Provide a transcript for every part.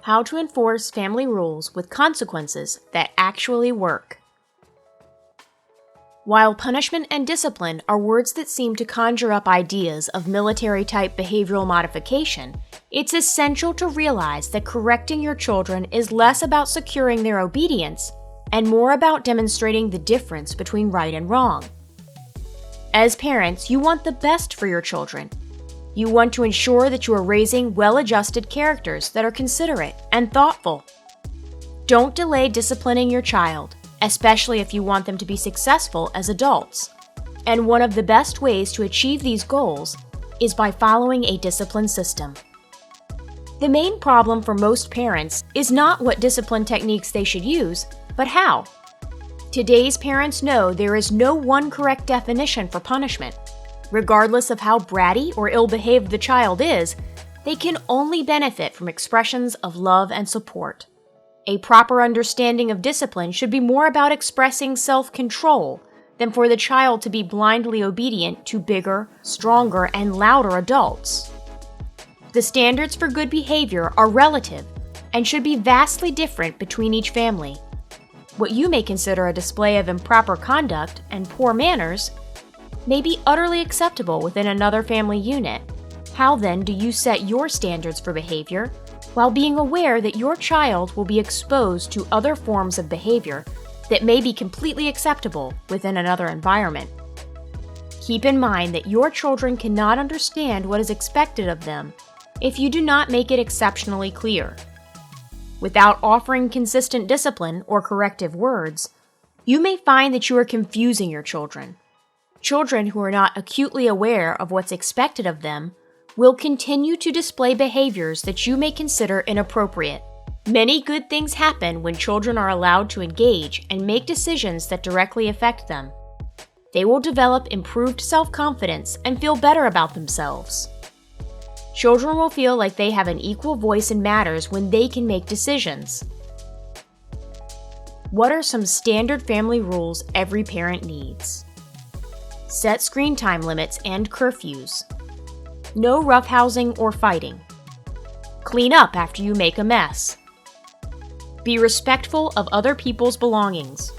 How to enforce family rules with consequences that actually work. While punishment and discipline are words that seem to conjure up ideas of military-type behavioral modification, it's essential to realize that correcting your children is less about securing their obedience and more about demonstrating the difference between right and wrong. As parents, you want the best for your children. You want to ensure that you are raising well-adjusted characters that are considerate and thoughtful. Don't delay disciplining your child, especially if you want them to be successful as adults. And one of the best ways to achieve these goals is by following a discipline system. The main problem for most parents is not what discipline techniques they should use, but how. Today's parents know there is no one correct definition for punishment. Regardless of how bratty or ill-behaved the child is, they can only benefit from expressions of love and support. A proper understanding of discipline should be more about expressing self-control than for the child to be blindly obedient to bigger, stronger, and louder adults. The standards for good behavior are relative and should be vastly different between each family. What you may consider a display of improper conduct and poor manners may be utterly acceptable within another family unit. How then do you set your standards for behavior while being aware that your child will be exposed to other forms of behavior that may be completely acceptable within another environment? Keep in mind that your children cannot understand what is expected of them if you do not make it exceptionally clear. Without offering consistent discipline or corrective words, you may find that you are confusing your children. Children who are not acutely aware of what's expected of them will continue to display behaviors that you may consider inappropriate. Many good things happen when children are allowed to engage and make decisions that directly affect them. They will develop improved self-confidence and feel better about themselves. Children will feel like they have an equal voice in matters when they can make decisions. What are some standard family rules every parent needs? Set screen time limits and curfews. No roughhousing or fighting. Clean up after you make a mess. Be respectful of other people's belongings.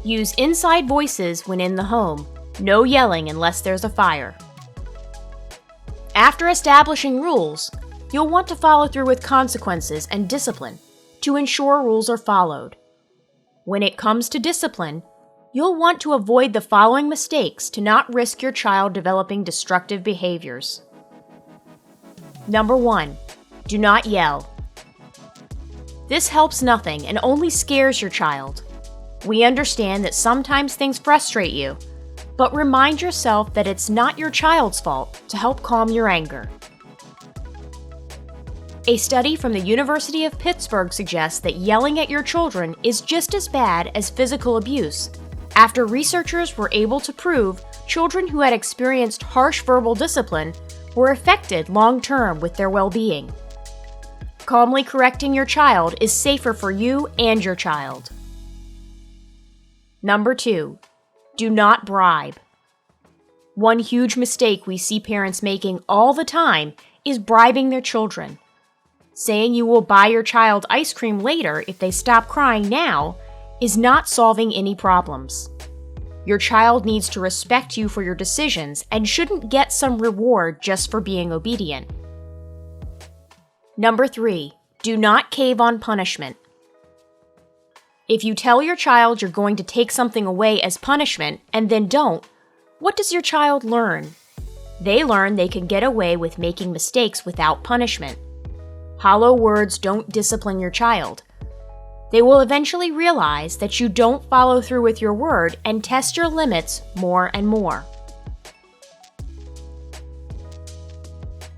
Use inside voices when in the home. No yelling unless there's a fire. After establishing rules, you'll want to follow through with consequences and discipline to ensure rules are followed. When it comes to discipline, you'll want to avoid the following mistakes to not risk your child developing destructive behaviors. Number 1, do not yell. This helps nothing and only scares your child. We understand that sometimes things frustrate you, but remind yourself that it's not your child's fault to help calm your anger. A study from the University of Pittsburgh suggests that yelling at your children is just as bad as physical abuse, after researchers were able to prove children who had experienced harsh verbal discipline were affected long-term with their well-being. Calmly correcting your child is safer for you and your child. Number 2, do not bribe. One huge mistake we see parents making all the time is bribing their children. Saying you will buy your child ice cream later if they stop crying now is not solving any problems. Your child needs to respect you for your decisions and shouldn't get some reward just for being obedient. Number 3, do not cave on punishment. If you tell your child you're going to take something away as punishment and then don't, what does your child learn? They learn they can get away with making mistakes without punishment. Hollow words don't discipline your child. They will eventually realize that you don't follow through with your word and test your limits more and more.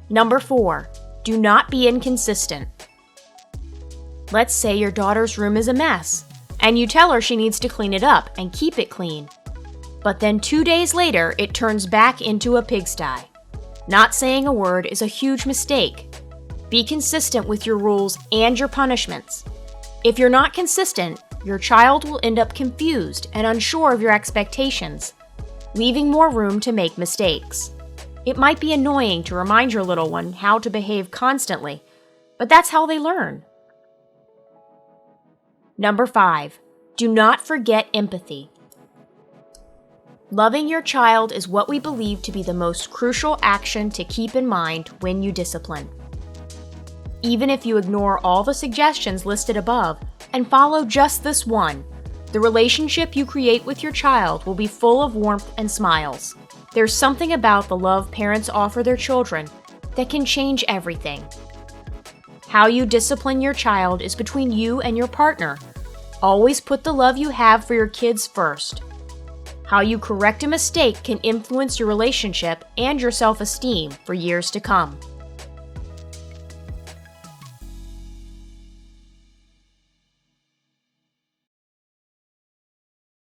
Number 4, do not be inconsistent. Let's say your daughter's room is a mess, and you tell her she needs to clean it up and keep it clean. But then 2 days later, it turns back into a pigsty. Not saying a word is a huge mistake. Be consistent with your rules and your punishments. If you're not consistent, your child will end up confused and unsure of your expectations, leaving more room to make mistakes. It might be annoying to remind your little one how to behave constantly, but that's how they learn. Number 5, do not forget empathy. Loving your child is what we believe to be the most crucial action to keep in mind when you discipline. Even if you ignore all the suggestions listed above and follow just this one, the relationship you create with your child will be full of warmth and smiles. There's something about the love parents offer their children that can change everything. How you discipline your child is between you and your partner. Always put the love you have for your kids first. How you correct a mistake can influence your relationship and your self-esteem for years to come.